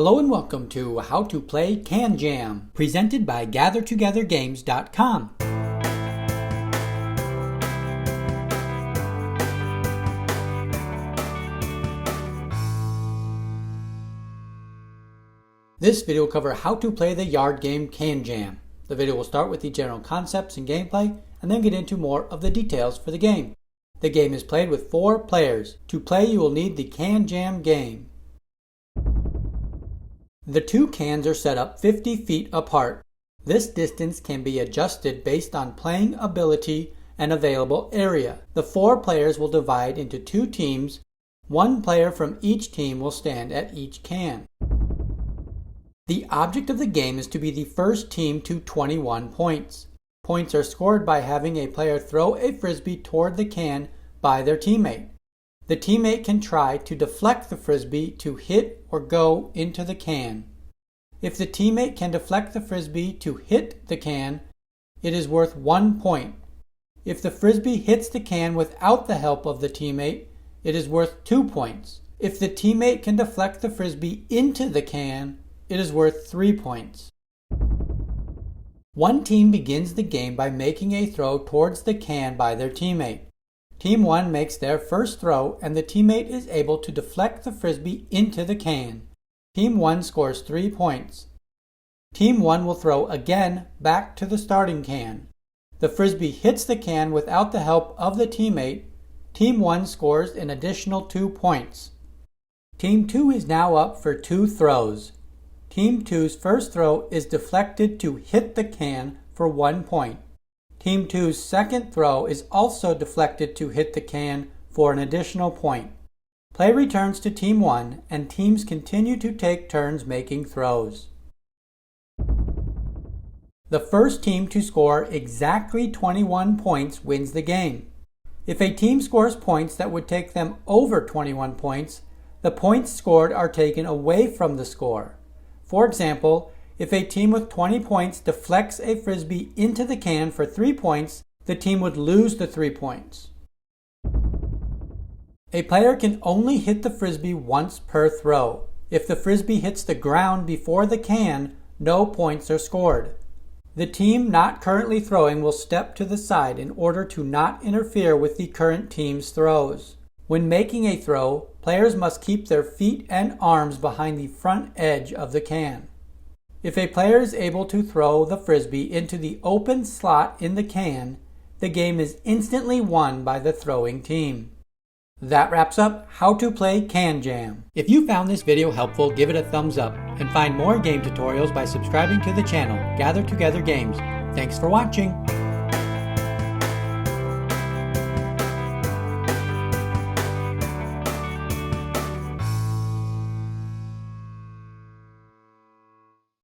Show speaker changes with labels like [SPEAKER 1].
[SPEAKER 1] Hello and welcome to How to Play Can Jam, presented by GatherTogetherGames.com. This video will cover how to play the yard game Can Jam. The video will start with the general concepts and gameplay, and then get into more of the details for the game. The game is played with 4 players. To play, you will need the Can Jam game. The 2 cans are set up 50 feet apart. This distance can be adjusted based on playing ability and available area. The 4 players will divide into 2 teams. 1 player from each team will stand at each can. The object of the game is to be the first team to 21 points. Points are scored by having a player throw a frisbee toward the can by their teammate. The teammate can try to deflect the frisbee to hit or go into the can. If the teammate can deflect the frisbee to hit the can, it is worth 1 point. If the frisbee hits the can without the help of the teammate, it is worth 2 points. If the teammate can deflect the frisbee into the can, it is worth 3 points. One team begins the game by making a throw towards the can by their teammate. Team 1 makes their first throw and the teammate is able to deflect the frisbee into the can. Team 1 scores 3 points. Team 1 will throw again back to the starting can. The frisbee hits the can without the help of the teammate. Team 1 scores an additional 2 points. Team 2 is now up for 2 throws. Team 2's first throw is deflected to hit the can for 1 point. Team 2's second throw is also deflected to hit the can for an additional point. Play returns to Team 1 and teams continue to take turns making throws. The first team to score exactly 21 points wins the game. If a team scores points that would take them over 21 points, the points scored are taken away from the score. For example, if a team with 20 points deflects a frisbee into the can for 3 points, the team would lose the 3 points. A player can only hit the frisbee once per throw. If the frisbee hits the ground before the can, no points are scored. The team not currently throwing will step to the side in order to not interfere with the current team's throws. When making a throw, players must keep their feet and arms behind the front edge of the can. If a player is able to throw the frisbee into the open slot in the can, the game is instantly won by the throwing team. That wraps up How to Play Can Jam. If you found this video helpful, give it a thumbs up and find more game tutorials by subscribing to the channel Gather Together Games. Thanks for watching.